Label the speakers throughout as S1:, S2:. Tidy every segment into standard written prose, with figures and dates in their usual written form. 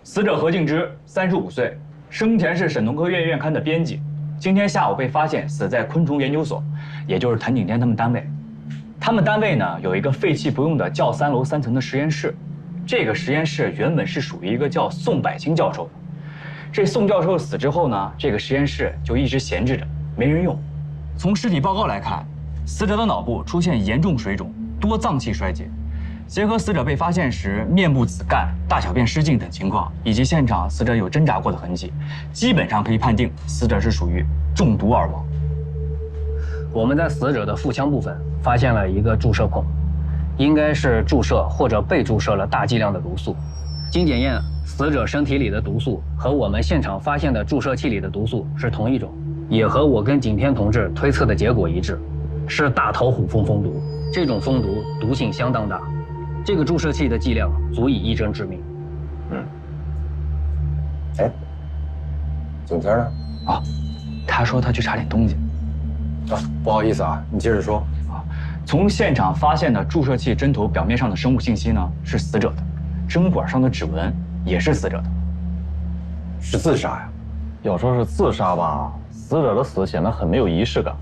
S1: 死者何敬之，35岁，生前是省农科院院刊的编辑，今天下午被发现死在昆虫研究所，也就是谭景天他们单位。他们单位呢有一个废弃不用的教3楼3层的实验室，这个实验室原本是属于一个叫宋百清教授的。这宋教授死之后呢，这个实验室就一直闲置着，没人用。从尸体报告来看，死者的脑部出现严重水肿，多脏器衰竭。结合死者被发现时面部紫绀、大小便失禁等情况，以及现场死者有挣扎过的痕迹，基本上可以判定死者是属于中毒而亡。
S2: 我们在死者的腹腔部分发现了一个注射孔，应该是注射或者被注射了大剂量的毒素。经检验，死者身体里的毒素和我们现场发现的注射器里的毒素是同一种，也和我跟景天同志推测的结果一致，是大头虎蜂蜂毒。这种蜂毒毒性相当大。这个注射器的剂量足以一针致命。
S3: 哎，景天呢？
S1: 啊，他说他去查点东西。
S3: 啊，不好意思啊，你接着说。
S1: 从现场发现的注射器针头表面上的生物信息呢是死者的，针管上的指纹也是死者的，
S3: 是自杀呀？
S4: 要说是自杀吧，死者的死显得很没有仪式感，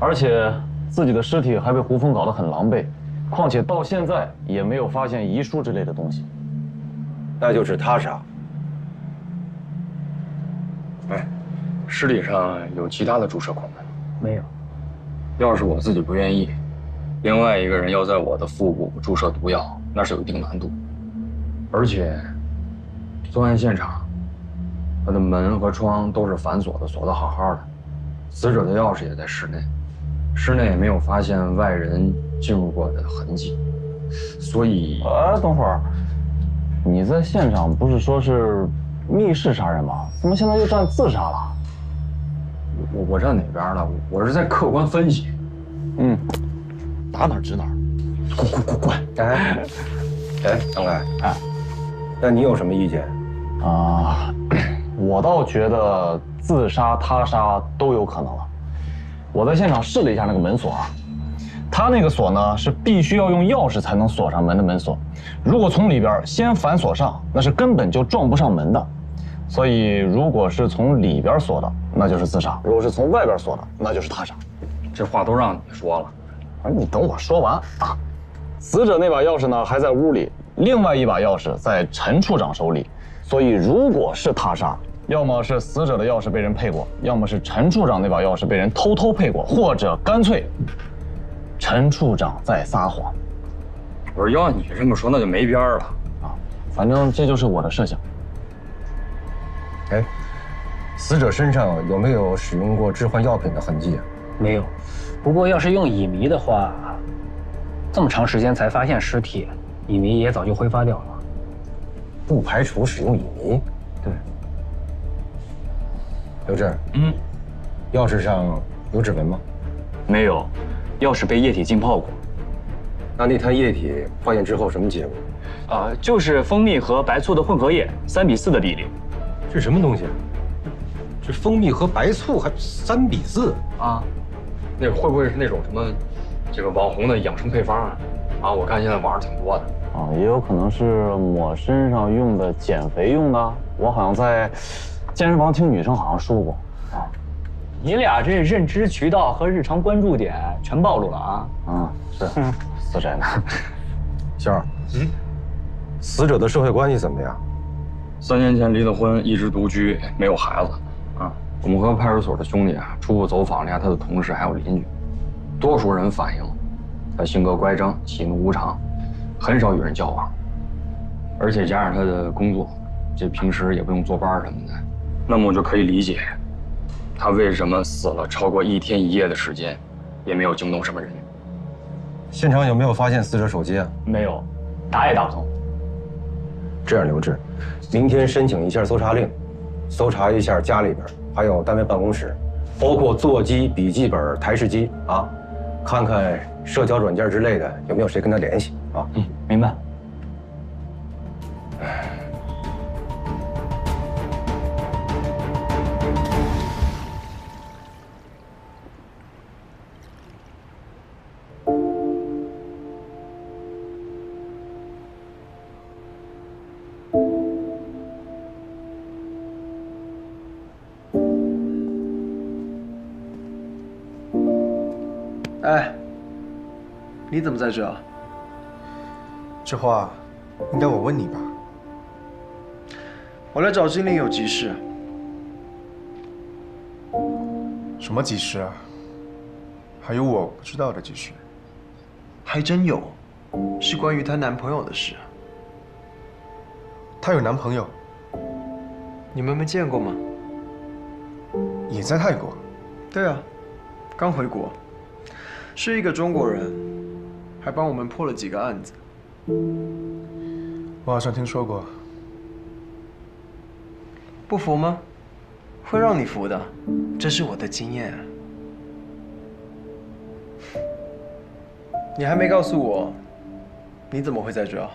S4: 而且自己的尸体还被胡蜂搞得很狼狈。况且到现在也没有发现遗书之类的东西，
S3: 那就是他杀。
S5: 哎，尸体上有其他的注射孔吗？
S2: 没有。
S5: 要是我自己不愿意，另外一个人要在我的腹部注射毒药，那是有一定难度。而且，作案现场，他的门和窗都是反锁的，锁得好好的，死者的钥匙也在室内，室内也没有发现外人进入过的痕迹，所以……
S4: 等会儿，你在现场不是说是密室杀人吗？怎么现在又站自杀了？
S5: 我站哪边了？我是在客观分析。
S4: 打哪儿指哪儿。
S3: 滚！哎，张开，那你有什么意见？
S4: 啊，我倒觉得自杀、他杀都有可能了。我在现场试了一下那个门锁啊。他那个锁呢是必须要用钥匙才能锁上门的门锁，如果从里边先反锁上，那是根本就撞不上门的。所以如果是从里边锁的，那就是自杀；如果是从外边锁的，那就是他杀。
S5: 这话都让你说了，
S4: 你等我说完啊。死者那把钥匙呢还在屋里，另外一把钥匙在陈处长手里，所以如果是他杀，要么是死者的钥匙被人配过，要么是陈处长那把钥匙被人偷偷配过，或者干脆陈处长在撒谎。
S5: 不是，要按你这么说，那就没边儿了
S4: 啊！反正这就是我的设想。
S3: 哎，死者身上有没有使用过致幻药品的痕迹啊？
S2: 没有。不过要是用乙醚的话，这么长时间才发现尸体，乙醚也早就挥发掉了。
S3: 不排除使用乙醚。
S2: 对。
S3: 刘志，钥匙上有指纹吗？
S1: 没有，钥匙被液体浸泡过。
S3: 那滩液体化验之后什么结果？
S1: 就是蜂蜜和白醋的混合液，3:4的比例。
S3: 是什么东西啊？这蜂蜜和白醋还3:4
S1: 啊？
S5: 那会不会是那种什么，这个网红的养生配方啊？啊，我看现在网上挺多的。
S4: 啊，也有可能是抹身上用的、减肥用的。我好像在健身房听女生好像说过。啊，
S1: 你俩这认知渠道和日常关注点全暴露了啊！
S4: 是，死宅呢。
S3: 星儿，死者的社会关系怎么样
S5: ？3年前离了婚，一直独居，没有孩子。啊，我们和派出所的兄弟啊，初步走访了一下他的同事还有邻居，多数人反映他性格乖张、喜怒无常，很少与人交往，而且加上他的工作，这平时也不用坐班什么的，那么我就可以理解，他为什么死了超过1天1夜的时间，也没有惊动什么人。
S3: 现场有没有发现死者手机啊？
S1: 没有，打也打不通。
S3: 这样，刘志，明天申请一下搜查令，搜查一下家里边，还有单位办公室，包括座机、笔记本、台式机啊，看看社交软件之类的有没有谁跟他联系啊？
S1: 明白。
S6: 哎，你怎么在这？
S7: 这话应该我问你吧。
S6: 我来找经理有急事。
S7: 什么急事啊？还有我不知道的急事？
S6: 还真有，是关于她男朋友的事。
S7: 她有男朋友，
S6: 你们没见过吗？
S7: 也在泰国。
S6: 对啊，刚回国，是一个中国人，还帮我们破了几个案子。
S7: 我好像听说过。
S6: 不服吗？会让你服的，这是我的经验。你还没告诉我，你怎么会在这？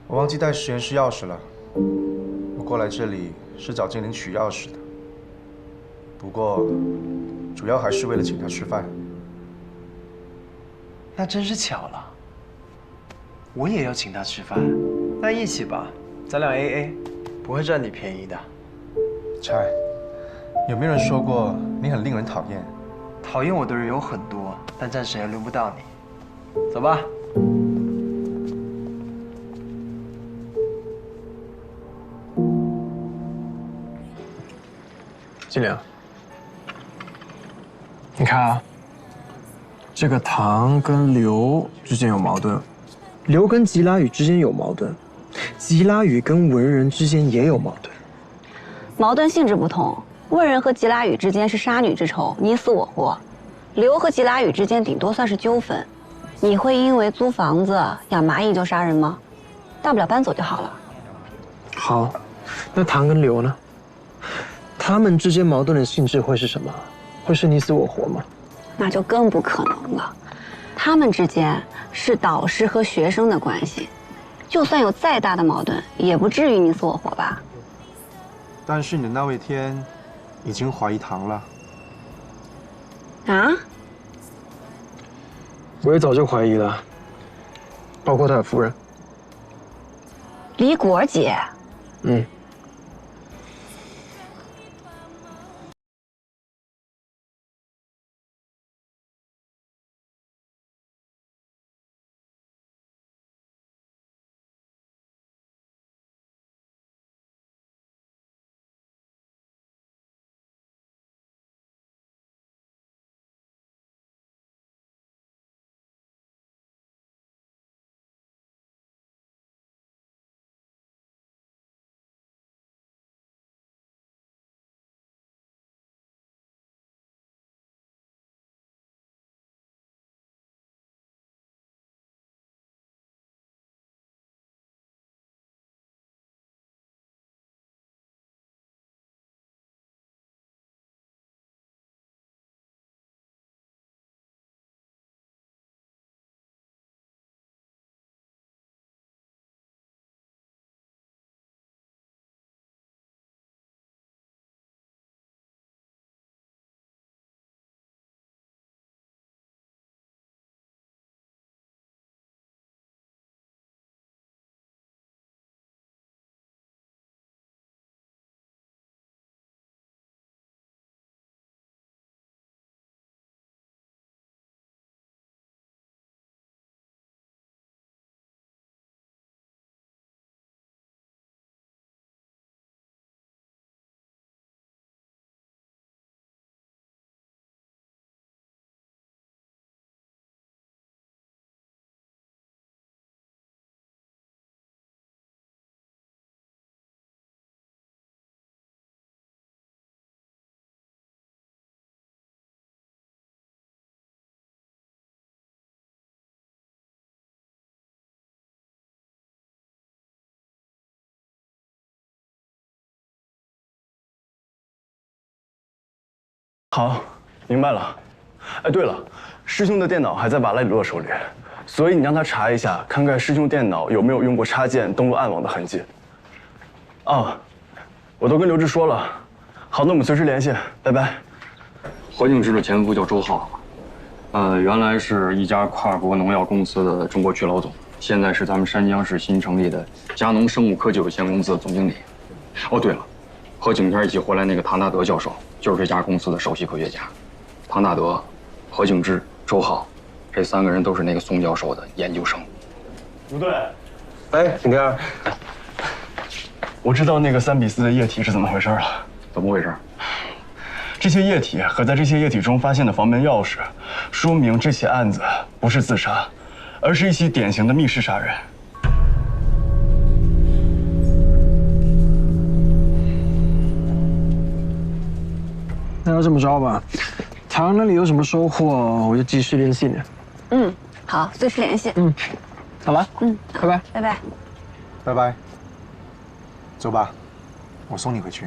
S7: 我忘记带实验室钥匙了。我过来这里是找精灵取钥匙的，不过主要还是为了请他吃饭。
S6: 那真是巧了，我也要请他吃饭，那一起吧，咱俩 AA， 不会占你便宜的。
S7: 拆，有没有人说过你很令人讨厌？
S6: 讨厌我的人有很多，但暂时还轮不到你。走吧。金良，你看啊，这个唐跟刘之间有矛盾，刘跟吉拉语之间有矛盾，吉拉语跟文人之间也有矛盾。
S8: 矛盾性质不同，文人和吉拉语之间是杀女之仇，你死我活；刘和吉拉语之间顶多算是纠纷。你会因为租房子、养蚂蚁就杀人吗？大不了搬走就好了。
S6: 好，那唐跟刘呢？他们之间矛盾的性质会是什么？会是你死我活吗？
S8: 那就更不可能了。他们之间是导师和学生的关系，就算有再大的矛盾，也不至于你死我活吧？
S7: 但是你的那位天已经怀疑唐了。
S8: 啊？
S6: 我也早就怀疑了，包括他的夫人
S8: 李果姐。
S6: 嗯。
S9: 好，明白了。哎，对了，师兄的电脑还在瓦莱里洛手里，所以你让他查一下，看看师兄电脑有没有用过插件登录暗网的痕迹。哦，我都跟刘志说了。好，那我们随时联系，拜拜。
S5: 何敬之的前夫叫周浩，原来是一家跨国农药公司的中国区老总，现在是咱们山江市新成立的佳农生物科技有限公司的总经理。哦，对了，和景天一起回来那个唐大德教授，就是这家公司的首席科学家。唐大德何敬之、周浩，这3个人都是那个宋教授的研究生。
S9: 不对，
S3: 哎，景天，
S9: 我知道那个3比4的液体是怎么回事了。
S5: 怎么回事？
S9: 这些液体和在这些液体中发现的房门钥匙，说明这起案子不是自杀，而是一起典型的密室杀人。
S6: 那要这么着吧，唐那里有什么收获，我就继续联系你。
S8: 嗯，好，随时联系。
S6: 好了，拜拜，
S8: 拜拜。
S7: 拜拜。走吧，我送你回去。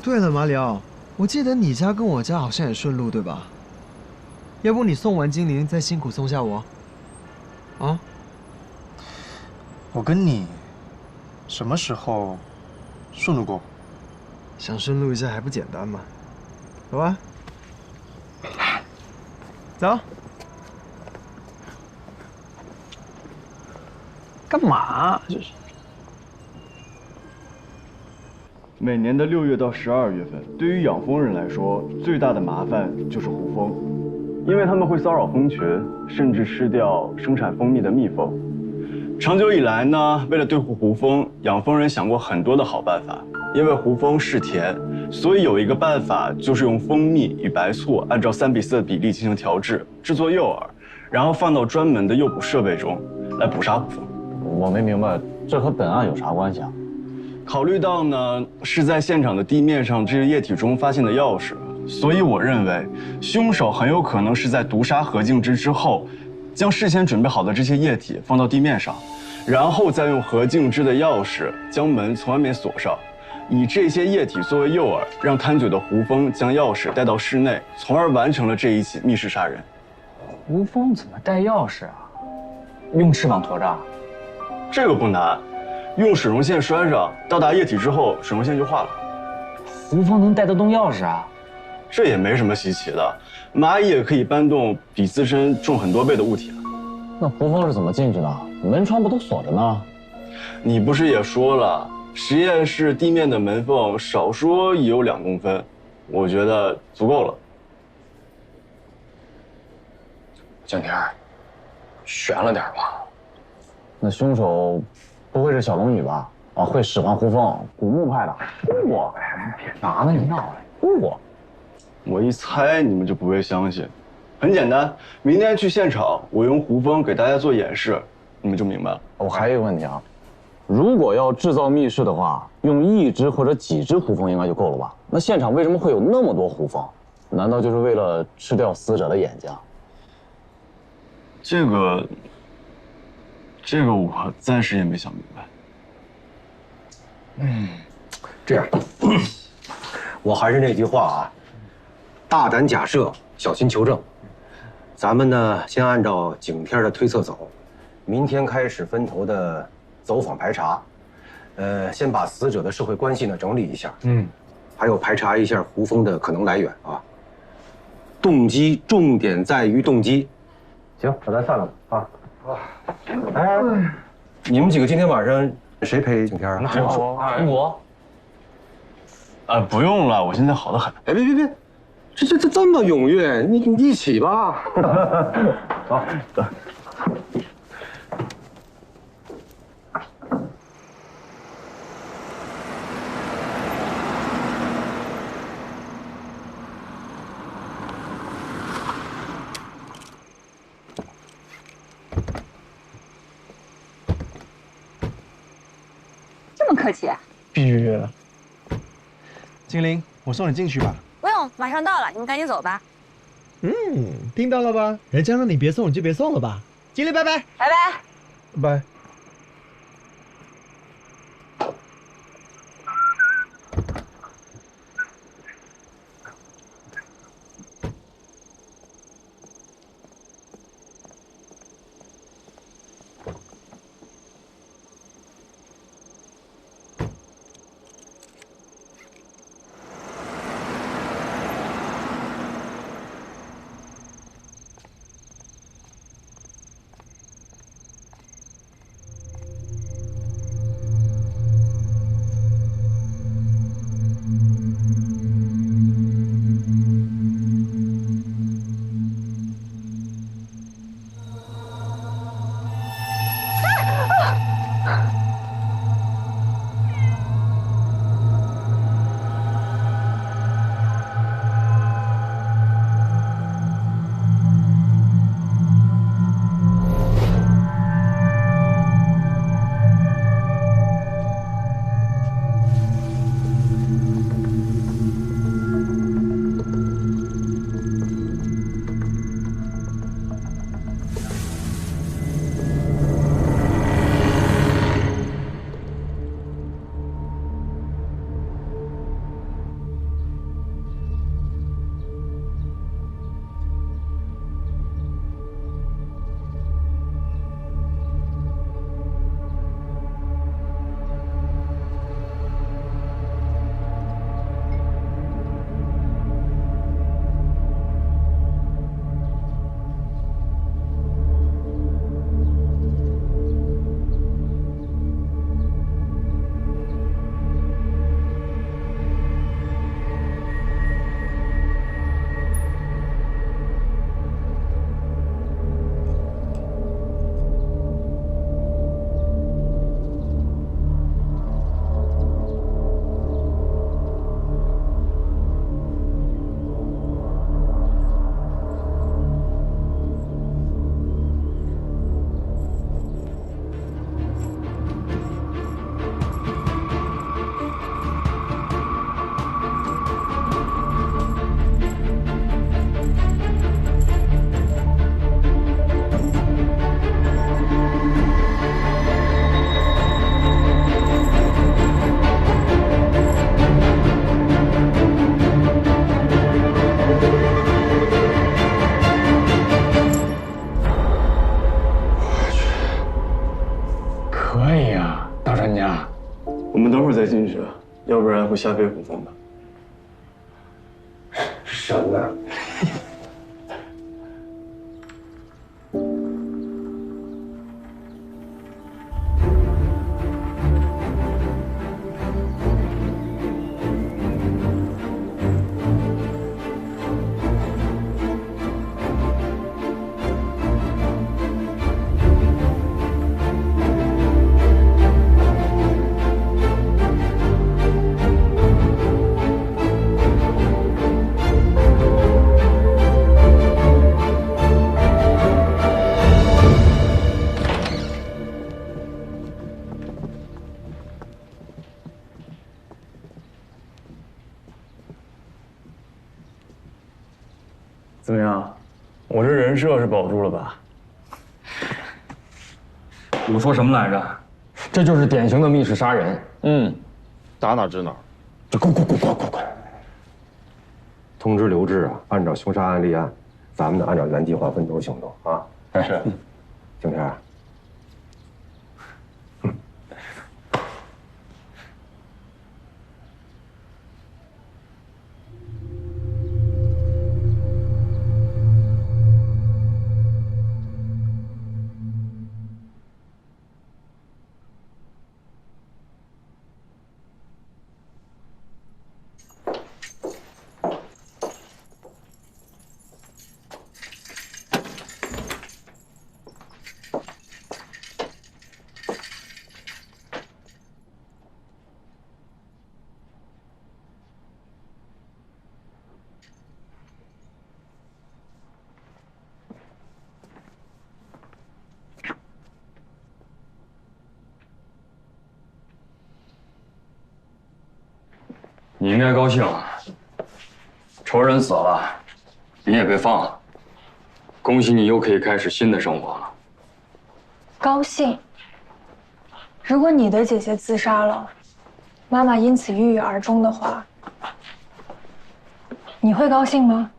S6: 对了，马里奥，我记得你家跟我家好像也顺路，对吧？要不你送完精灵，再辛苦送下我。啊？
S7: 我跟你什么时候顺路过？
S6: 想顺路一下还不简单吗？走吧，走。干嘛？这是。
S9: 每年的6月到12月份，对于养蜂人来说，最大的麻烦就是胡蜂，因为他们会骚扰蜂群，甚至吃掉生产蜂蜜的蜜蜂。长久以来呢，为了对付胡蜂，养蜂人想过很多的好办法。因为胡蜂嗜甜，所以有一个办法就是用蜂蜜与白醋按照3比4的比例进行调制，制作诱饵，然后放到专门的诱捕设备中来捕杀胡蜂。
S4: 我没明白，这和本案有啥关系啊？
S9: 考虑到呢是在现场的地面上这些液体中发现的钥匙，所以我认为凶手很有可能是在毒杀何敬之之后，将事先准备好的这些液体放到地面上，然后再用何敬之的钥匙将门从外面锁上，以这些液体作为诱饵，让贪嘴的胡蜂将钥匙带到室内，从而完成了这一起密室杀人。
S1: 胡蜂怎么带钥匙啊？用翅膀驮着？
S9: 这个不难，用水溶线拴上，到达液体之后，水溶线就化了。
S1: 胡蜂能带得动钥匙啊？
S9: 这也没什么稀奇的，蚂蚁也可以搬动比自身重很多倍的物体啊。
S4: 那胡蜂是怎么进去的？门窗不都锁着呢？
S9: 你不是也说了，实验室地面的门缝少说也有2公分，我觉得足够了。
S5: 景天，悬了点吧？
S4: 那凶手不会是小龙女吧？啊，会使唤胡蜂，古墓派的。我别拿了，你闹了。
S9: 我一猜你们就不会相信，很简单，明天去现场，我用胡蜂给大家做演示，你们就明白了。
S4: 我还有一个问题啊，如果要制造密室的话，用1只或者几只胡蜂应该就够了吧？那现场为什么会有那么多胡蜂？难道就是为了吃掉死者的眼睛？
S9: 这个我暂时也没想明白。
S3: 这样，我还是那句话啊，大胆假设，小心求证。咱们呢，先按照景天的推测走，明天开始分头的走访排查。先把死者的社会关系呢整理一下，还有排查一下胡蜂的可能来源啊。动机重点在于动机。行，那咱散了吧啊。哎，你们几个今天晚上谁陪景天啊？
S1: 我。
S9: 不用了，我现在好得很。
S3: 哎，别，这么踊跃，你一起吧。好，走。
S8: 这么客气？
S6: 必须的。精灵，我送你进去吧。
S8: 不用，马上到了，你们赶紧走吧。
S6: 听到了吧？人家让你别送，你就别送了吧。精灵，拜拜。
S8: 拜拜。
S6: 拜。
S5: 家？
S9: 我们等会儿再进去，要不然会吓飞虎峰的。
S3: 什么？
S9: 怎么样？我这人设是保住了吧？
S5: 我说什么来着？
S4: 这就是典型的密室杀人。
S10: 打哪知哪。
S4: 这快！
S3: 通知刘志啊，按照凶杀案立案，咱们得按照原计划分头行动啊。
S4: 是。
S3: 景天。
S5: 你应该高兴，仇人死了，你也被放了，恭喜你又可以开始新的生活了。
S11: 高兴。如果你的姐姐自杀了，妈妈因此郁郁而终的话，你会高兴吗？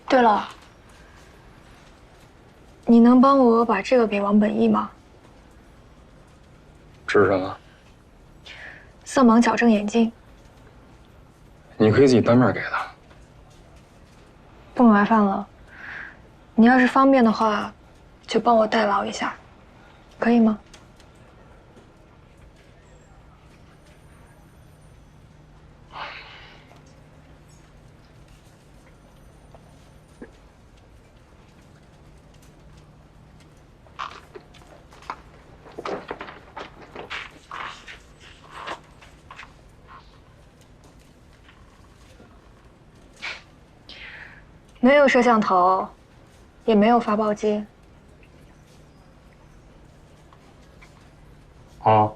S11: 对了，你能帮我把这个给王本义吗？
S5: 这是什么？
S11: 色盲矫正眼镜。
S5: 你可以自己当面给他。
S11: 不麻烦了，你要是方便的话，就帮我代劳一下，可以吗？没有摄像头，也没有发报机。
S5: 啊。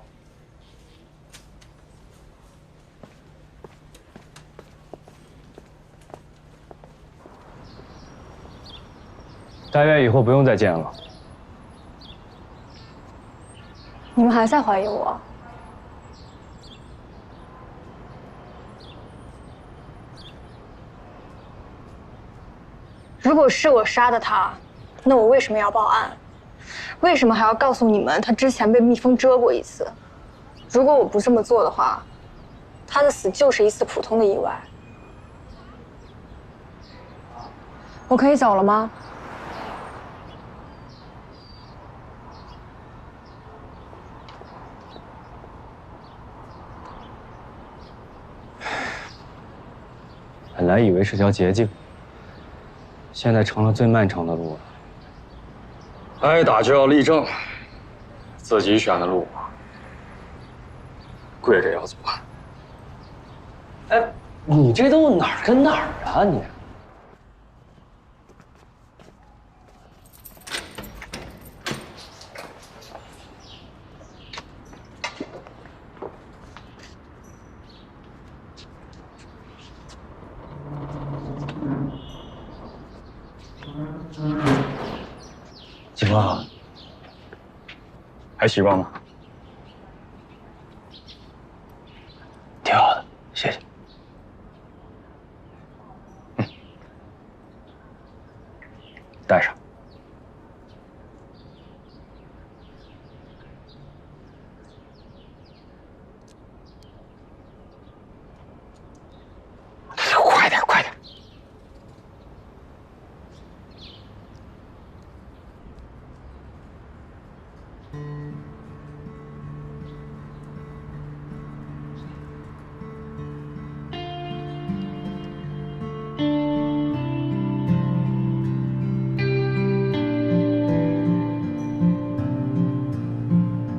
S1: 大约以后不用再见了。
S11: 你们还在怀疑我？如果是我杀的他，那我为什么要报案？为什么还要告诉你们他之前被蜜蜂蛰过一次？如果我不这么做的话，他的死就是一次普通的意外。我可以走了吗？
S1: 本来以为是条捷径，现在成了最漫长的路了。
S5: 挨打就要立正，自己选的路，跪着要走。
S2: 哎，你这都哪儿跟哪儿啊你？
S5: 警官，还习惯吗？
S2: 挺好的，谢谢。
S5: 带上。
S2: 快点，快点！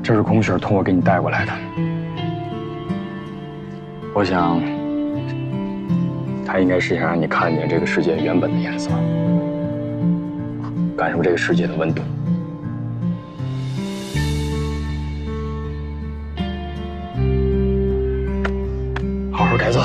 S5: 这是孔雪托我给你带过来的。我想，他应该是想让你看见这个世界原本的颜色，感受这个世界的温度。好好改造。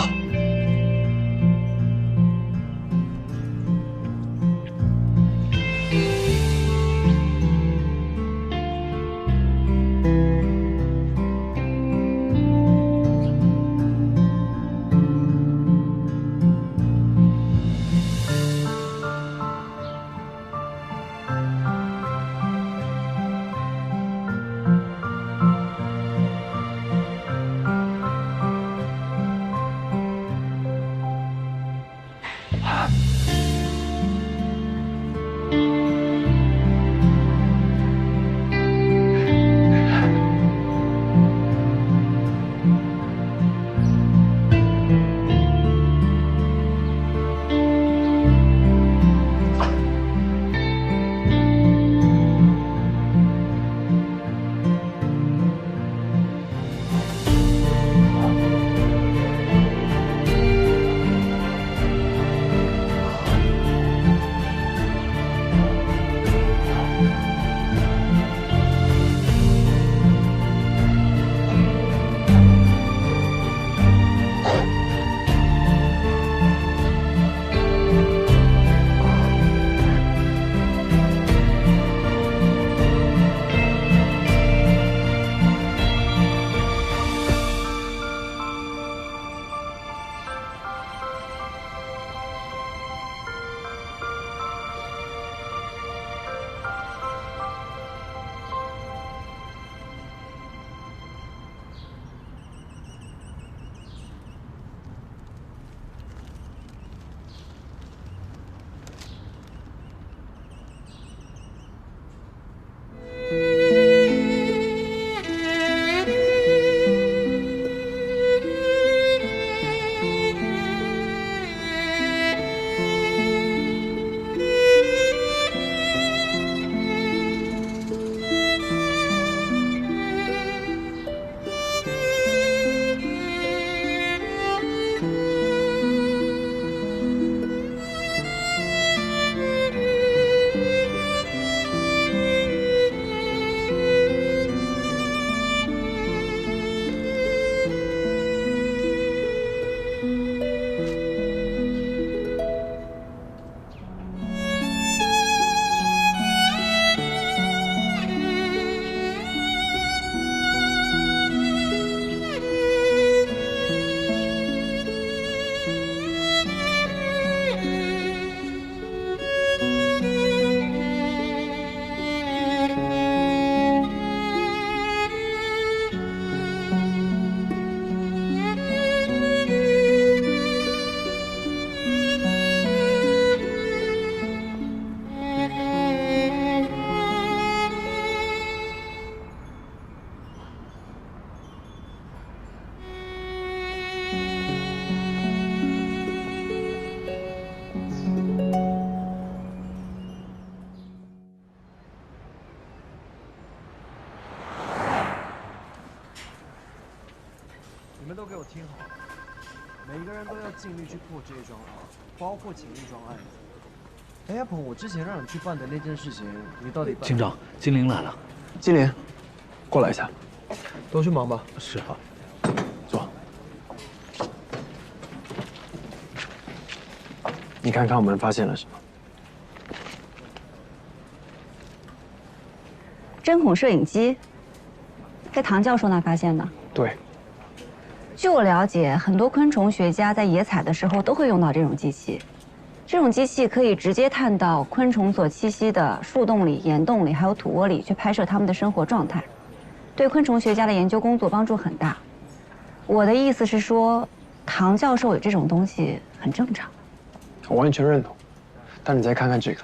S6: 你们都给我听好了，每个人都要尽力去破这一桩案，包括前一桩案子。哎呀，鹏，我之前让你去办的那件事情，你到底办？
S12: 警长，金玲来了。
S6: 金玲，过来一下。都去忙吧。
S12: 是。
S6: 好。
S12: 坐。
S6: 你看看我们发现了什么？
S8: 针孔摄影机，在唐教授那发现的。
S6: 对。
S8: 据我了解，很多昆虫学家在野采的时候都会用到这种机器。这种机器可以直接探到昆虫所栖息的树洞里、岩洞里，还有土窝里去拍摄它们的生活状态，对昆虫学家的研究工作帮助很大。我的意思是说，唐教授有这种东西很正常。
S6: 我完全认同。但你再看看这个。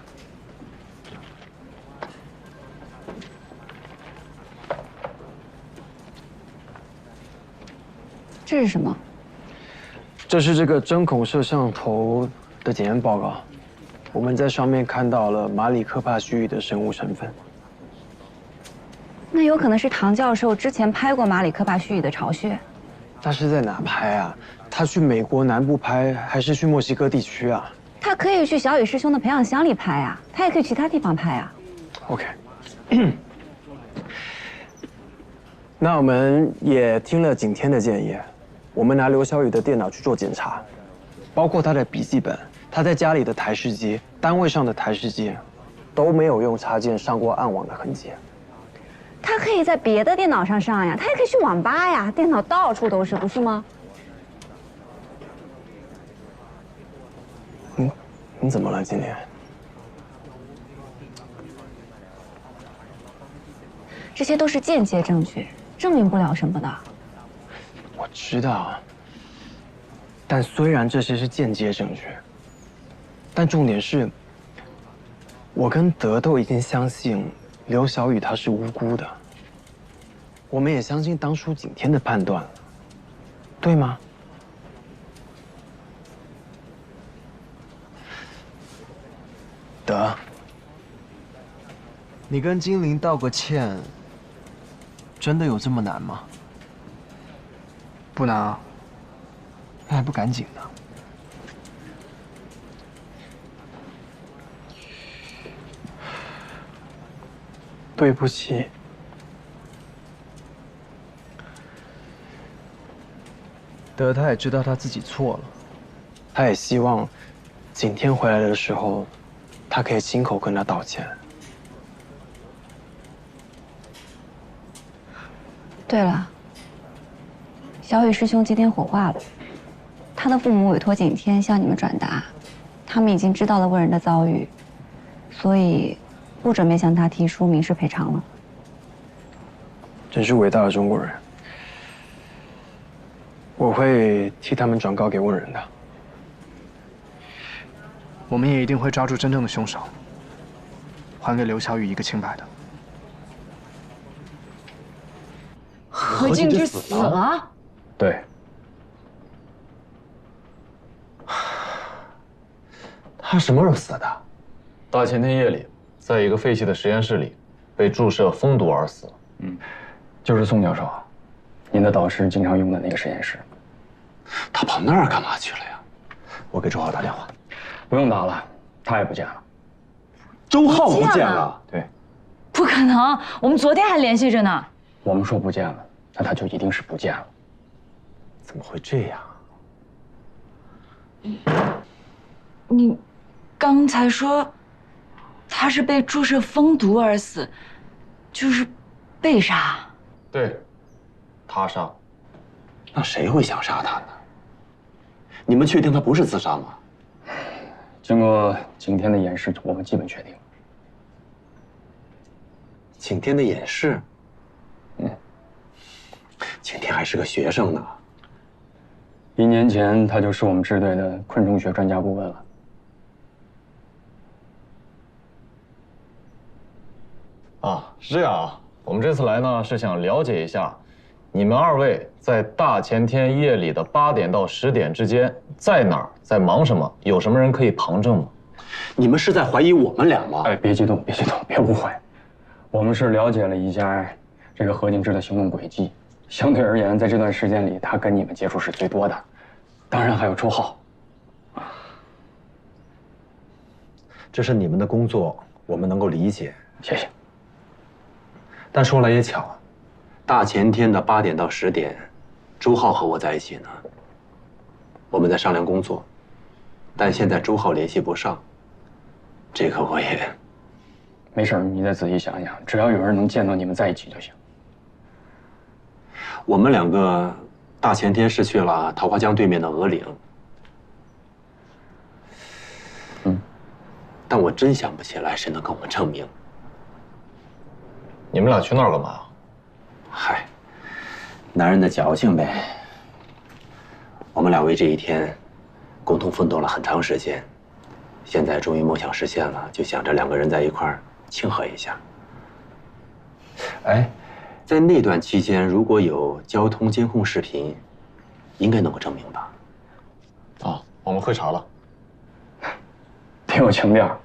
S8: 这是什么？
S6: 这是这个针孔摄像头的检验报告，我们在上面看到了马里科帕须臾的生物成分。
S8: 那有可能是唐教授之前拍过马里科帕须臾的巢穴。
S6: 他是在哪拍啊？他去美国南部拍，还是去墨西哥地区啊？
S8: 他可以去小雨师兄的培养箱里拍啊，他也可以其他地方拍啊。
S6: OK。那我们也听了景天的建议，我们拿刘小雨的电脑去做检查，包括他的笔记本、他在家里的台式机、单位上的台式机，都没有用插件上过暗网的痕迹。
S8: 他可以在别的电脑上上呀，他也可以去网吧呀，电脑到处都是，不是吗？
S6: 你怎么了，今天？
S8: 这些都是间接证据，证明不了什么的。
S6: 我知道，但虽然这些是间接证据，但重点是，我跟德都已经相信刘小雨她是无辜的，我们也相信当初景天的判断了，对吗？德，你跟精灵道个歉，真的有这么难吗？
S13: 不难啊，
S6: 那还不赶紧呢？对不起。德他也知道他自己错了，他也希望景天回来的时候，他可以亲口跟他道歉。
S8: 对了，小雨师兄今天火化了，他的父母委托景天向你们转达，他们已经知道了问人的遭遇，所以不准备向他提出民事赔偿了。
S6: 真是伟大的中国人，我会替他们转告给问人的。
S13: 我们也一定会抓住真正的凶手，还给刘小雨一个清白的。
S14: 何敬之死了？
S5: 对。
S3: 他什么时候死的？
S4: 大前天夜里，在一个废弃的实验室里，被注射蜂毒而死。
S5: 就是宋教授，您的导师经常用的那个实验室。
S3: 他跑那儿干嘛去了呀？我给周浩打电话。
S5: 不用打了，他也不见了。
S3: 周浩不见了？
S5: 对。
S14: 不可能，我们昨天还联系着呢。
S5: 我们说不见了，那他就一定是不见了。
S3: 怎么会这样？
S14: 你刚才说他是被注射蜂毒而死，就是被杀？
S4: 对，他杀。
S3: 那谁会想杀他呢？你们确定他不是自杀吗？
S5: 经过景天的演示，我们基本确定。
S3: 景天的演示？景天还是个学生呢。
S5: 1年前，他就是我们支队的昆虫学专家顾问了。
S4: 啊，是这样啊。我们这次来呢，是想了解一下，你们2位在大前天夜里的8点到10点之间，在哪儿，在忙什么？有什么人可以旁证吗？
S3: 你们是在怀疑我们俩吗？
S5: 哎，别激动，别激动，别误会。我们是了解了一下这个何敬之的行动轨迹，相对而言，在这段时间里，他跟你们接触是最多的，当然还有周浩。
S3: 这是你们的工作，我们能够理解。
S5: 谢谢。
S3: 但说来也巧，大前天的8点到10点，周浩和我在一起呢。我们在商量工作，但现在周浩联系不上，这个我也
S5: 没事，你再仔细想想，只要有人能见到你们在一起就行。
S15: 我们两个大前天是去了桃花江对面的鹅岭，但我真想不起来谁能跟我们证明。
S4: 你们俩去那儿干嘛？
S15: 嗨，男人的矫情呗。我们俩为这一天共同奋斗了很长时间，现在终于梦想实现了，就想着两个人在一块儿庆贺一下。哎，在那段期间，如果有交通监控视频，应该能够证明吧？
S4: 啊，我们会查了。
S5: 挺有情调，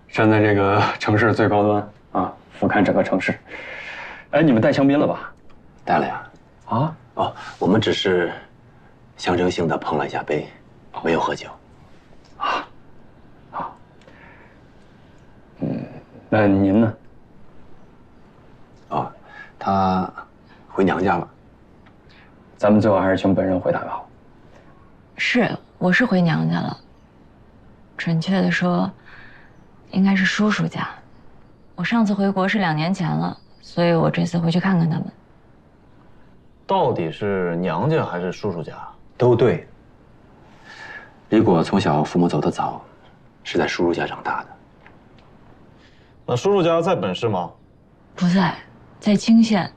S5: 站在这个城市最高端啊，俯瞰整个城市。哎，你们带香槟了吧？
S15: 带了呀。啊？哦，我们只是象征性的碰了一下杯，没有喝酒。
S5: 啊，好。那您呢？
S15: 哦，他回娘家了。
S5: 咱们最后还是请本人回答吧。
S14: 是，我是回娘家了。准确的说，应该是叔叔家。我上次回国是2年前了，所以我这次回去看看他们。
S4: 到底是娘家还是叔叔家？
S15: 都对。李果从小父母走得早，是在叔叔家长大的。
S4: 那叔叔家在本市吗？
S14: 不在，在清县，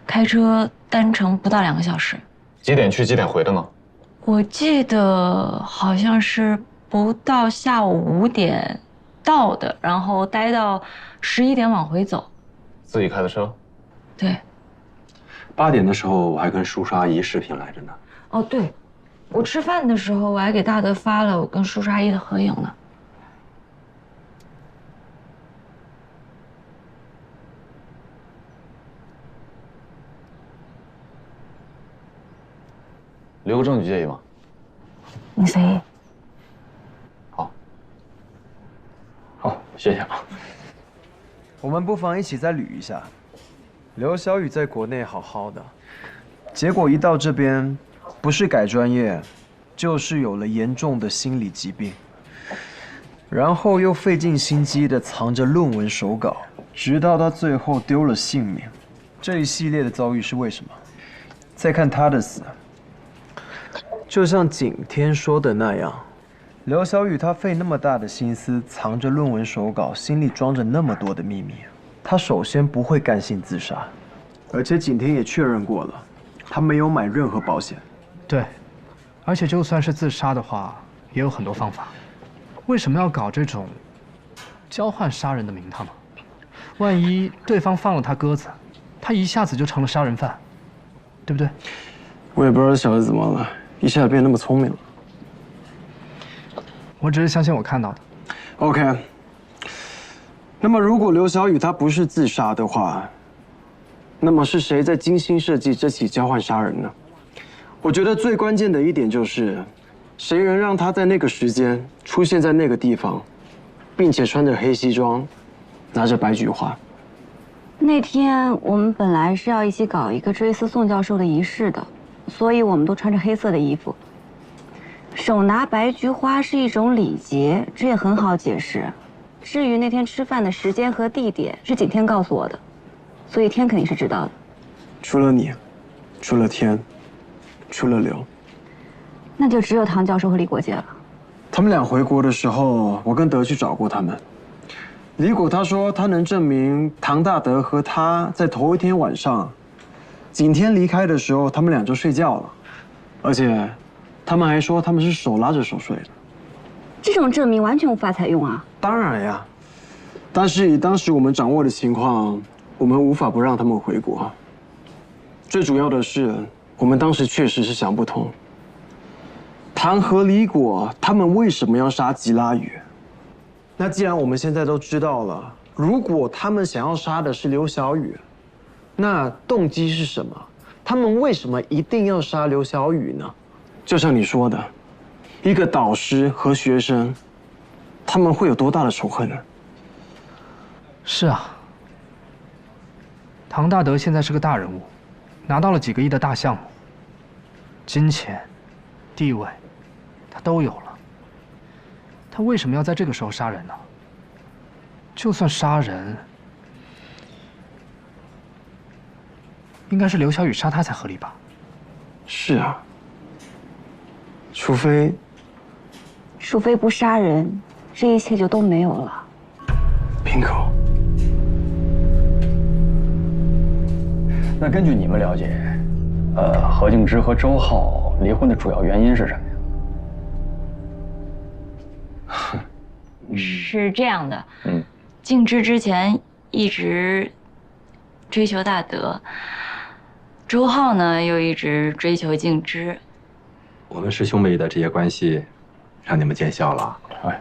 S14: 开车单程不到2个小时。
S4: 几点去几点回的呢？
S14: 我记得好像是不到下午5点到的，然后待到11点往回走。
S4: 自己开的车？
S14: 对。
S15: 8点的时候，我还跟叔叔阿姨视频来着呢。
S14: 哦，对，我吃饭的时候我还给大德发了我跟叔叔阿姨的合影呢。
S4: 留个证据介意吗？
S14: 你随意。
S4: 好，
S5: 谢谢啊。
S6: 我们不妨一起再捋一下。刘小雨在国内好好的，结果一到这边，不是改专业，就是有了严重的心理疾病，然后又费尽心机的藏着论文手稿，直到他最后丢了性命。这一系列的遭遇是为什么？再看他的死，就像景天说的那样，刘小雨他费那么大的心思藏着论文手稿，心里装着那么多的秘密，他首先不会干性自杀，而且景天也确认过了，他没有买任何保险。
S13: 对，而且就算是自杀的话，也有很多方法。为什么要搞这种交换杀人的名堂呢？万一对方放了他鸽子，他一下子就成了杀人犯，对不对？
S6: 我也不知道这小子怎么了，一下子变那么聪明了。
S13: 我只是相信我看到的。
S6: OK。那么，如果刘小雨他不是自杀的话，那么是谁在精心设计这起交换杀人呢？我觉得最关键的一点就是，谁能让他在那个时间出现在那个地方，并且穿着黑西装，拿着白菊花。
S8: 那天我们本来是要一起搞一个追思宋教授的仪式的，所以我们都穿着黑色的衣服。手拿白菊花是一种礼节，这也很好解释。至于那天吃饭的时间和地点，是景天告诉我的，所以天肯定是知道的。
S6: 除了你，除了天，除了刘，
S8: 那就只有唐教授和李国杰了。
S6: 他们俩回国的时候，我跟德去找过他们。李果他说他能证明唐大德和他在头一天晚上，景天离开的时候，他们俩就睡觉了，而且他们还说他们是手拉着手睡的。
S8: 这种证明完全无法采用啊！
S6: 当然呀，但是以当时我们掌握的情况，我们无法不让他们回国。最主要的是，我们当时确实是想不通，唐和李果他们为什么要杀吉拉雨？那既然我们现在都知道了，如果他们想要杀的是刘小雨，那动机是什么？他们为什么一定要杀刘小雨呢？就像你说的，一个导师和学生，他们会有多大的仇恨呢？
S13: 是啊，唐大德现在是个大人物，拿到了几个亿的大项目，金钱、地位，他都有了。他为什么要在这个时候杀人呢？就算杀人，应该是刘小雨杀他才合理吧？
S6: 是啊，除非
S8: 不杀人，这一切就都没有了。
S6: bingo。
S5: 那根据你们了解，何敬之和周浩离婚的主要原因是什么呀？
S14: 是这样的，敬之之前一直追求大德，周浩呢又一直追求敬之。
S15: 我们师兄妹的这些关系，让你们见笑了。
S5: 哎，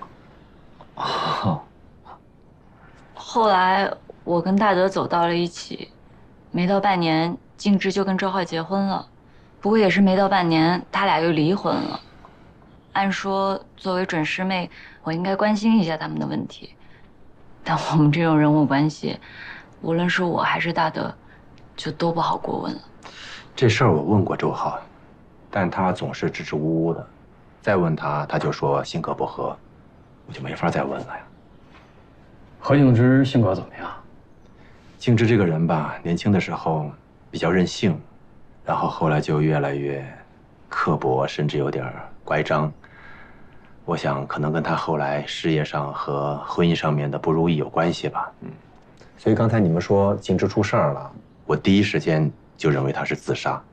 S14: 后来我跟大德走到了一起，没到半年，敬之就跟周浩结婚了。不过也是没到半年，他俩又离婚了。按说作为准师妹，我应该关心一下他们的问题，但我们这种人物关系，无论是我还是大德，就都不好过问了。
S15: 这事儿我问过周浩，但他总是支支吾吾的。再问他，他就说性格不合，我就没法再问了呀。
S5: 何敬之性格怎么样？
S15: 敬之这个人吧，年轻的时候比较任性，然后后来就越来越刻薄，甚至有点乖张。我想可能跟他后来事业上和婚姻上面的不如意有关系吧。所以刚才你们说敬之出事儿了，我第一时间就认为他是自杀，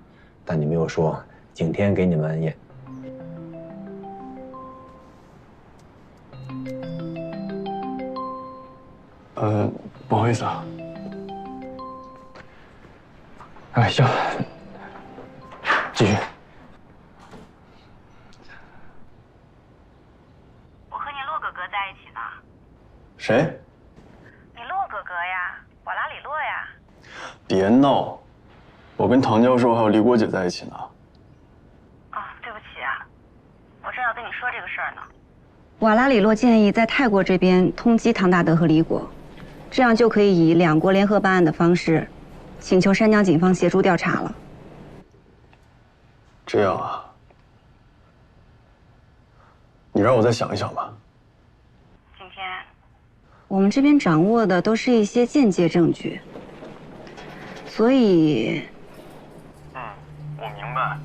S15: 但你们又说景天给你们也……
S6: 不好意思啊。
S5: 哎，行，继续。
S16: 我和你洛哥哥在一起呢。
S6: 谁？
S16: 你洛哥哥呀，瓦拉里洛呀。
S9: 别闹，我跟唐教授还有李果姐在一起呢。
S16: 对不起啊，我正要跟你说这个事儿呢。
S8: 瓦拉里洛建议在泰国这边通缉唐大德和李果，这样就可以以两国联合办案的方式，请求山江警方协助调查了。
S9: 这样啊？你让我再想一想吧。
S16: 今天，
S8: 我们这边掌握的都是一些间接证据，所以……
S9: 我明白。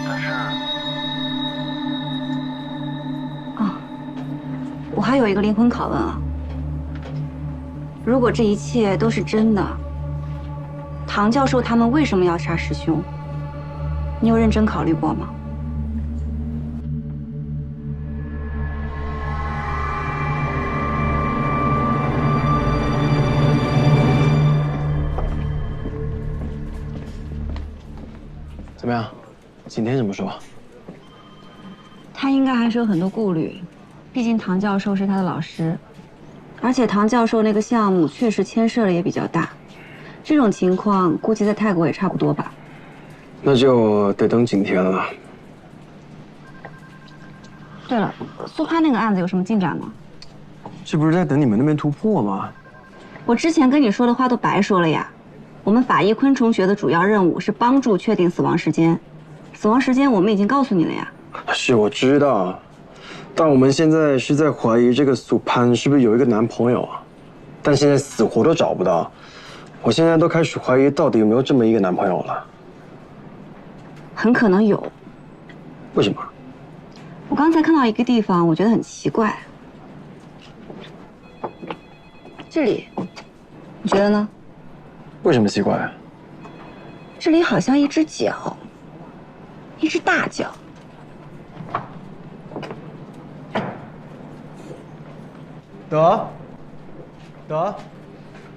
S9: 但是……
S8: 我还有一个灵魂拷问啊。如果这一切都是真的，唐教授他们为什么要杀师兄？你有认真考虑过吗？
S6: 怎么样？景天怎么说？
S8: 他应该还是有很多顾虑，毕竟唐教授是他的老师，而且唐教授那个项目确实牵涉的也比较大。这种情况估计在泰国也差不多吧。
S6: 那就得等景天了。
S8: 对了，苏潘那个案子有什么进展吗？
S6: 这不是在等你们那边突破吗？
S8: 我之前跟你说的话都白说了呀。我们法医昆虫学的主要任务是帮助确定死亡时间，死亡时间我们已经告诉你了呀。
S6: 是，我知道，但我们现在是在怀疑这个苏潘是不是有一个男朋友啊？但现在死活都找不到，我现在都开始怀疑到底有没有这么一个男朋友了。
S8: 很可能有。
S6: 为什么？
S8: 我刚才看到一个地方，我觉得很奇怪。这里，你觉得呢？
S6: 为什么奇怪？
S8: 这里好像一只脚，一只大脚。
S6: 德，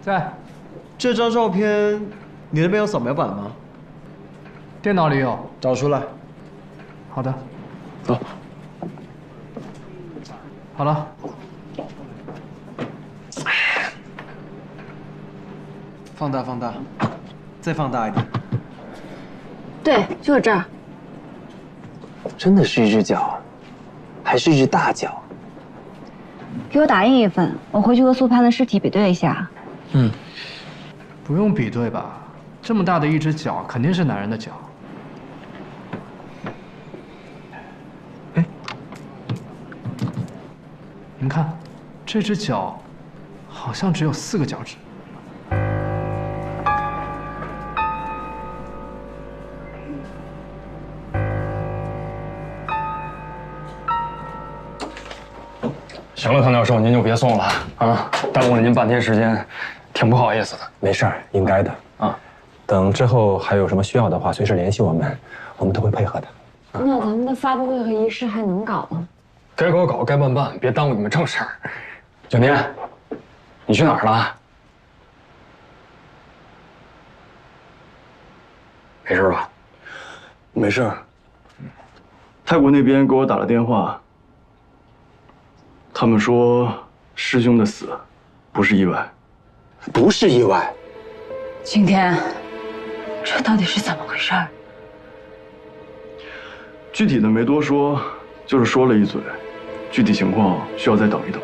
S13: 在。
S6: 这张照片，你那边有扫描版吗？
S13: 电脑里有，
S6: 找出来。
S13: 好的。
S6: 走。
S13: 好了。
S6: 放大，再放大一点。
S8: 对，就是这儿。
S6: 真的是一只脚，还是一只大脚？
S8: 给我打印一份，我回去和苏潘的尸体比对一下。
S13: 不用比对吧？这么大的一只脚，肯定是男人的脚。哎，你们看，这只脚好像只有4个脚趾。
S5: 行了，唐教授，您就别送了啊，耽误了您半天时间，挺不好意思的。
S3: 没事儿，应该的啊。等之后还有什么需要的话，随时联系我们，我们都会配合的。
S14: 那咱们的发布会和仪式还能搞吗？
S5: 该搞搞，该办办，别耽误你们正事儿。景天，你去哪儿了？没事吧？
S9: 没事。泰国那边给我打了电话，他们说师兄的死不是意外，
S3: 不是意外。
S14: 景天，这到底是怎么回事？
S9: 具体的没多说，就是说了一嘴，具体情况需要再等一等。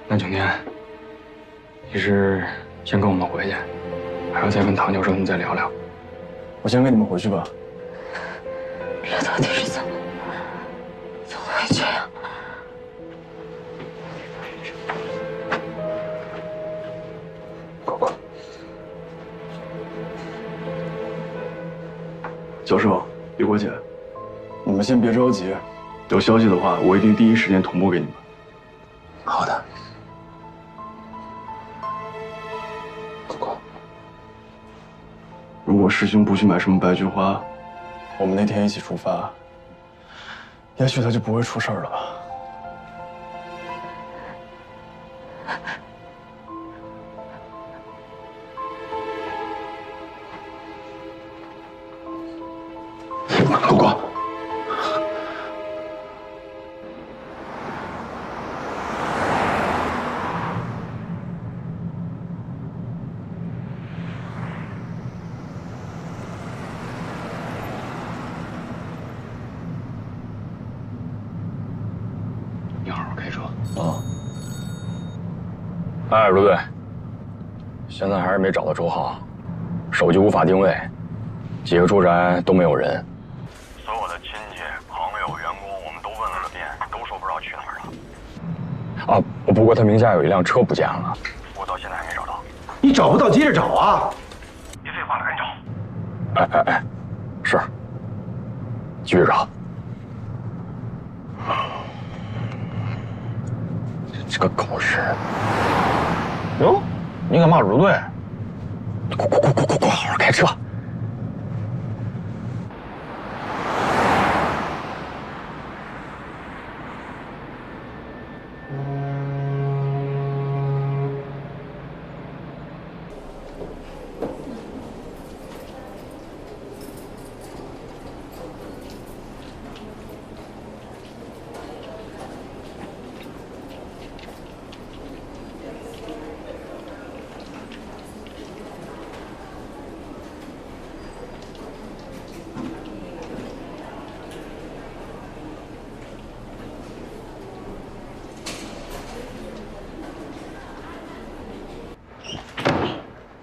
S5: 那景天，你是先跟我们回去，还要再跟唐教授他们再聊聊？
S9: 我先跟你们回去吧。
S14: 这到底是怎么会这样？
S9: 教授，李国姐，你们先别着急，有消息的话，我一定第一时间同步给你们。
S3: 好的。
S9: 如果师兄不去买什么白菊花，我们那天一起出发，也许他就不会出事儿了吧。
S3: 果果，
S5: 你好好开车
S3: 啊。
S5: 哎，卢队，现在还是没找到周浩，手机无法定位，几个住宅都没有人。
S17: 所有的亲戚、朋友、员工，我们都问了个遍，都说不知道去哪儿了。
S5: 啊，不过他名下有一辆车不见了，
S17: 我到现在还没找到。
S3: 你找不到接着找啊！
S17: 别废话了，赶紧找。
S5: 哎，是，继续找。这个狗日！
S4: 哟，你敢骂卢队？
S5: 快，好好开车！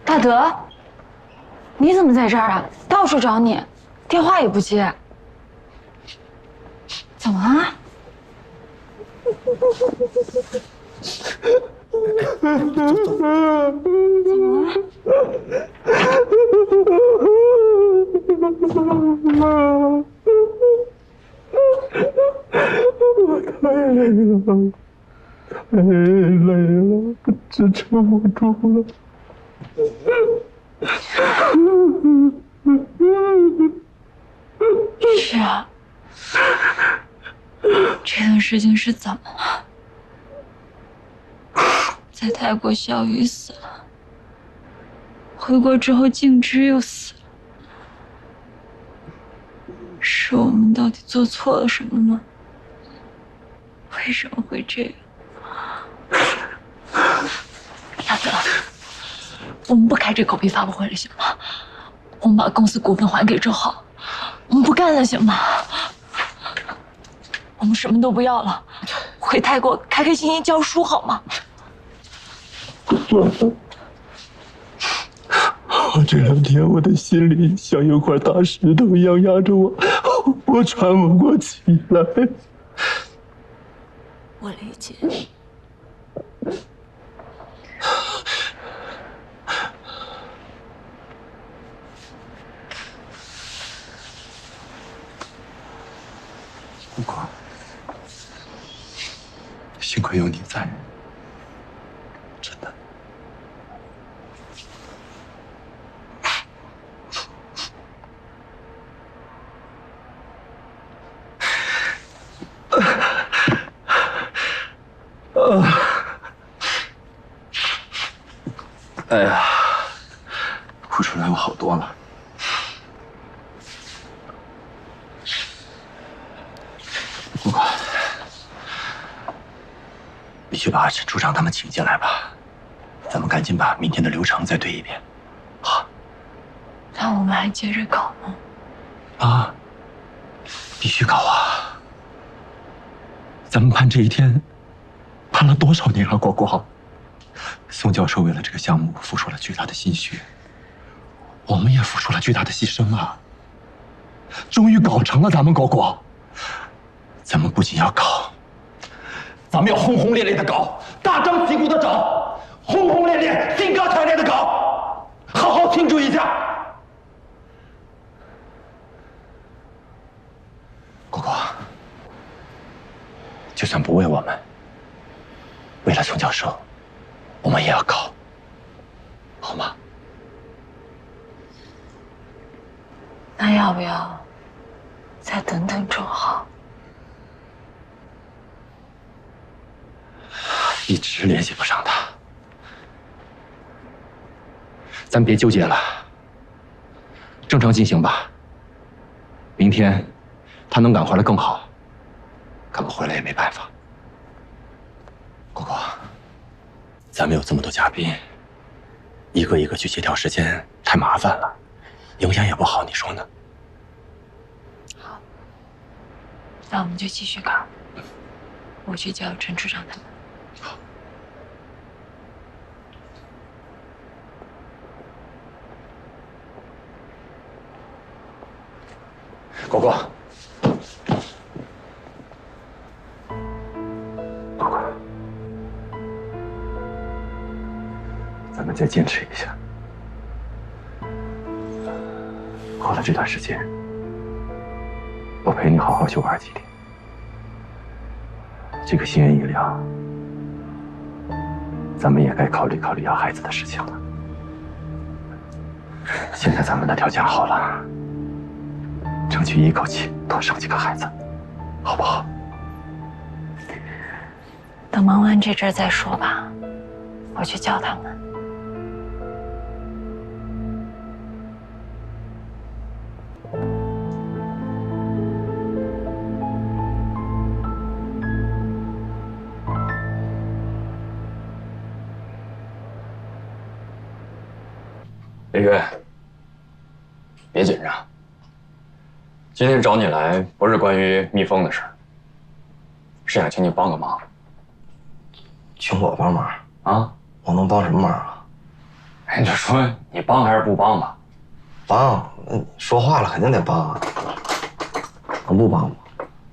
S14: 大德，你怎么在这儿啊？到处找你，电话也不接，怎么了？
S9: 我太累了，太累了，支撑不住了。
S14: 是啊，这段时间是怎么了？在泰国小雨死了，回国之后静之又死了，是我们到底做错了什么吗？为什么会这样？大德，我们不开这狗屁发布会了，行吗？我们把公司股份还给周浩，我们不干了，行吗？我们什么都不要了，回泰国开开心心教书，好吗？
S9: 我这2天我的心里像有块大石头一样压着我，我喘不过气来。
S14: 我理解。
S15: 不过，幸亏有你在，真的。哎呀，哭出来我好多了。不过，你去把陈处长他们请进来吧，咱们赶紧把明天的流程再对一遍。
S14: 那我们还接着搞吗？
S15: 啊，必须搞啊！咱们盼这一天，盼了多少年了，果果。宋教授为了这个项目付出了巨大的心血，我们也付出了巨大的牺牲啊！终于搞成了，咱们果果。咱们不仅要搞，咱们要轰轰烈烈的搞，大张旗鼓的找，轰轰烈烈、兴高采烈的搞，好好庆祝一下。果果，就算不为我们，为了宋教授，我们也要搞，好吗？
S14: 那要不要再等等周浩？
S15: 一直联系不上他，咱别纠结了，正常进行吧。明天他能赶回来更好，赶不回来也没办法。果果，咱们有这么多嘉宾，一个一个去协调时间太麻烦了，影响也不好，你说呢？
S14: 好，那我们就继续搞。我去叫陈处长他们。
S15: 果果，果果，咱们再坚持一下。过了这段时间，我陪你好好去玩几天。这个心愿一了，咱们也该考虑考虑要孩子的事情了。现在咱们的条件好了，争取一口气多生几个孩子，好不好？
S14: 等忙完这阵再说吧，我去叫他们。
S5: 李月，别紧张。今天找你来不是关于蜜蜂的事儿，是想请你帮个忙。
S3: 请我帮忙
S5: 啊？
S3: 我能帮什么忙啊？
S5: 哎，你就说你帮还是不帮吧？
S3: 帮，那你说话了肯定得帮啊，能不帮吗？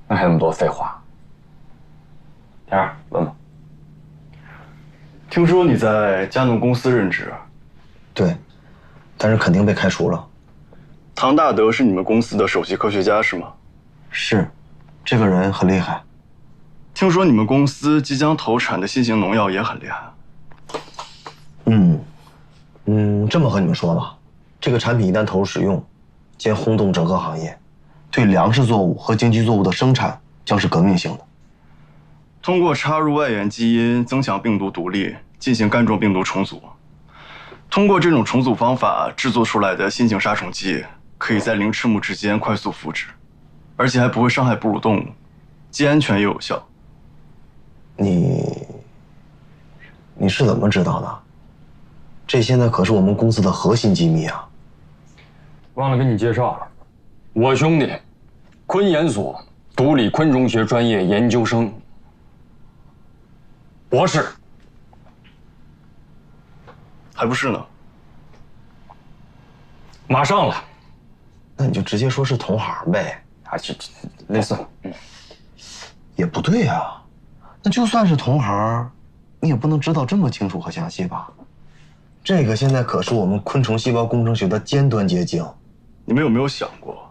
S5: 那还那么多废话。天儿，问问。
S9: 听说你在佳能公司任职？
S3: 对，但是肯定被开除了。
S9: 唐大德是你们公司的首席科学家是吗？
S3: 是，这个人很厉害。
S9: 听说你们公司即将投产的新型农药也很厉害。
S3: 这么和你们说吧，这个产品一旦投入使用，将轰动整个行业，对粮食作物和经济作物的生产将是革命性的。
S9: 通过插入外源基因增强病毒毒力，进行冠状病毒重组。通过这种重组方法制作出来的新型杀虫剂，可以在零翅目之间快速复制，而且还不会伤害哺乳动物，既安全又有效。
S3: 你是怎么知道的？这现在可是我们公司的核心机密啊！
S5: 忘了跟你介绍了，我兄弟，昆研所毒理昆虫学专业研究生，博士。
S9: 还不是呢？
S5: 马上了。
S3: 那你就直接说是同行呗。
S5: 啊，这类似。
S3: 也不对啊，
S9: 那就算是同行，你也不能知道这么清楚和详细吧？这个现在可是我们昆虫细胞工程学的尖端结晶。
S18: 你们有没有想过，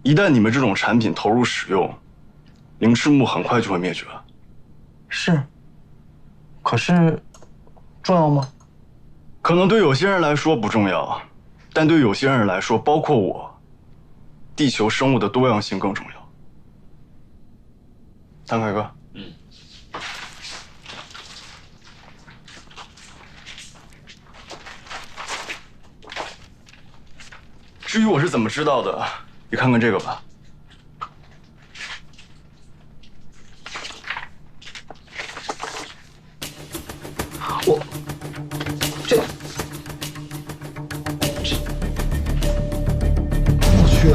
S18: 一旦你们这种产品投入使用，灵翅目很快就会灭绝？
S9: 是。可是，重要吗？
S18: 可能对有些人来说不重要，但对有些人来说，包括我，地球生物的多样性更重要。谭凯哥。至于我是怎么知道的，你看看这个吧。
S9: 我去！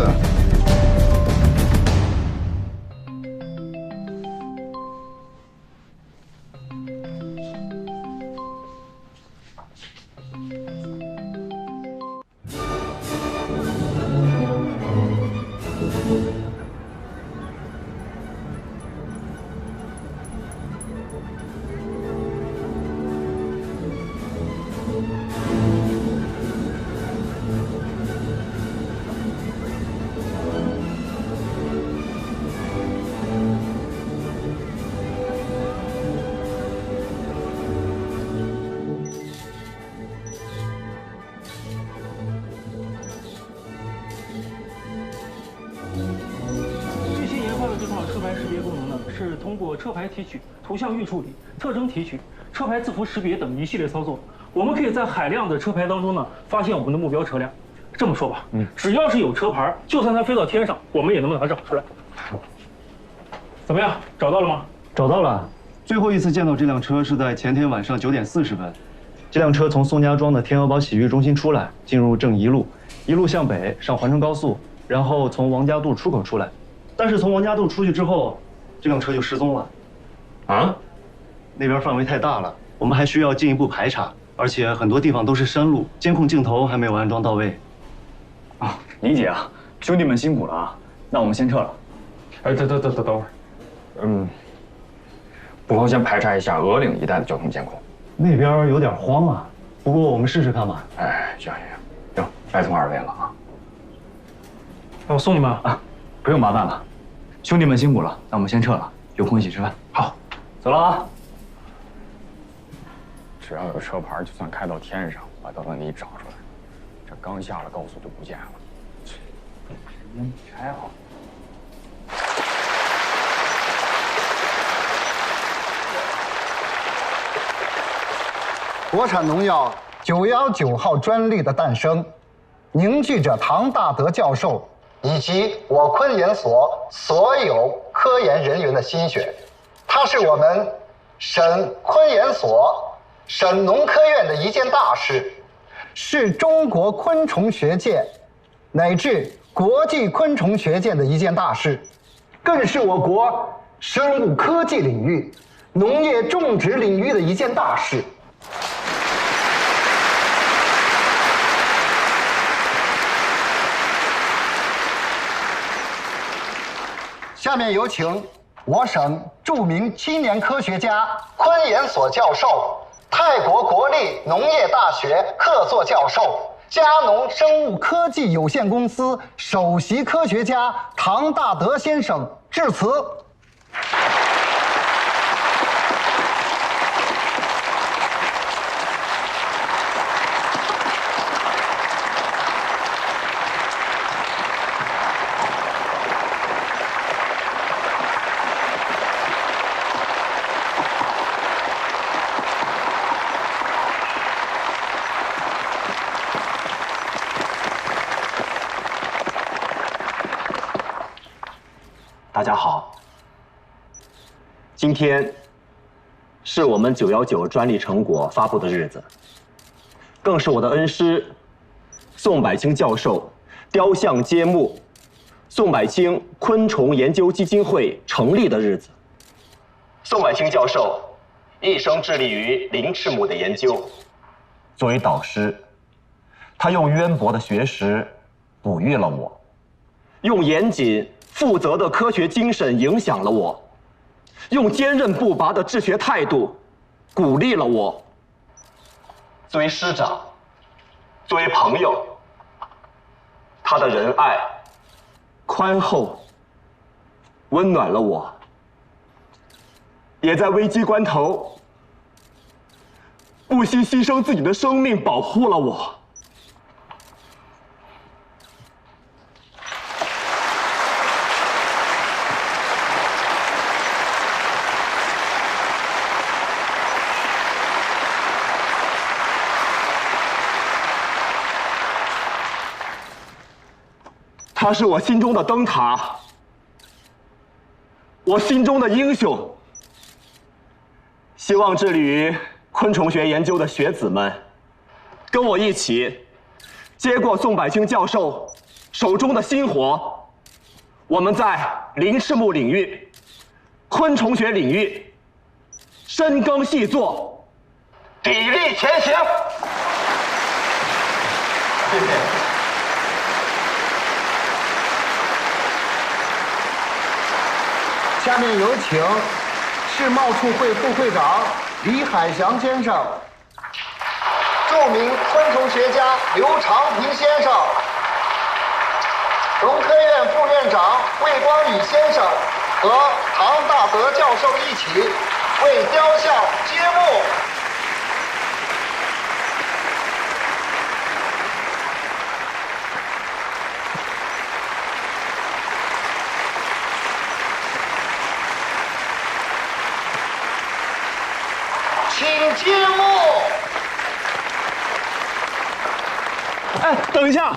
S19: 是通过车牌提取、图像预处理、特征提取、车牌字符识别等一系列操作，我们可以在海量的车牌当中呢，发现我们的目标车辆。这么说吧，只要是有车牌，就算它飞到天上，我们也能把它找出来。怎么样，找到了吗？
S20: 找到了。最后一次见到这辆车是在前天晚上9点40分。这辆车从宋家庄的天鹅堡洗浴中心出来，进入正一路，一路向北上环城高速，然后从王家渡出口出来。但是从王家渡出去之后，这辆车就失踪了。啊？那边范围太大了，我们还需要进一步排查，而且很多地方都是山路，监控镜头还没有安装到位。
S1: 啊，理解啊，兄弟们辛苦了啊，那我们先撤了。
S5: 哎，等会儿，不妨先排查一下鹅岭一带的交通监控。
S20: 那边有点荒啊，不过我们试试看吧。
S5: 哎，行，拜托二位了啊。
S19: 那我送你们啊，
S1: 不用麻烦了，兄弟们辛苦了，那我们先撤了，有空一起吃饭。好，走了啊。
S5: 只要有车牌，就算开到天上，把导弹仪找出来，这刚下了高速就不见了。烟拆好。
S21: 国产农药919号专利的诞生，凝聚着唐大德教授以及我昆研所所有科研人员的心血。它是我们省昆研所、省农科院的一件大事，是中国昆虫学界乃至国际昆虫学界的一件大事，更是我国生物科技领域、农业种植领域的一件大事。下面有请我省著名青年科学家、昆研所教授、泰国国立农业大学客座教授、佳农生物科技有限公司首席科学家唐大德先生致辞。
S22: 大家好，今天是我们919专利成果发布的日子，更是我的恩师宋柏清教授雕像揭幕、宋柏清昆虫研究基金会成立的日子。宋柏清教授一生致力于灵翅目的研究，作为导师，他用渊博的学识哺育了我，用严谨负责的科学精神影响了我，用坚韧不拔的治学态度鼓励了我。作为师长，作为朋友，他的仁爱、宽厚，温暖了我，也在危机关头不惜牺牲自己的生命保护了我。他是我心中的灯塔，我心中的英雄。希望致力于昆虫学研究的学子们，跟我一起接过宋柏清教授手中的薪火，我们在林翅目领域、昆虫学领域深耕细作，砥砺前行。谢谢。
S21: 下面有请世贸处会副会长李海祥先生、著名昆虫学家刘长平先生、农科院副院长魏光宇先生和唐大德教授一起为雕像揭幕。请揭幕。
S22: 哎，等一下，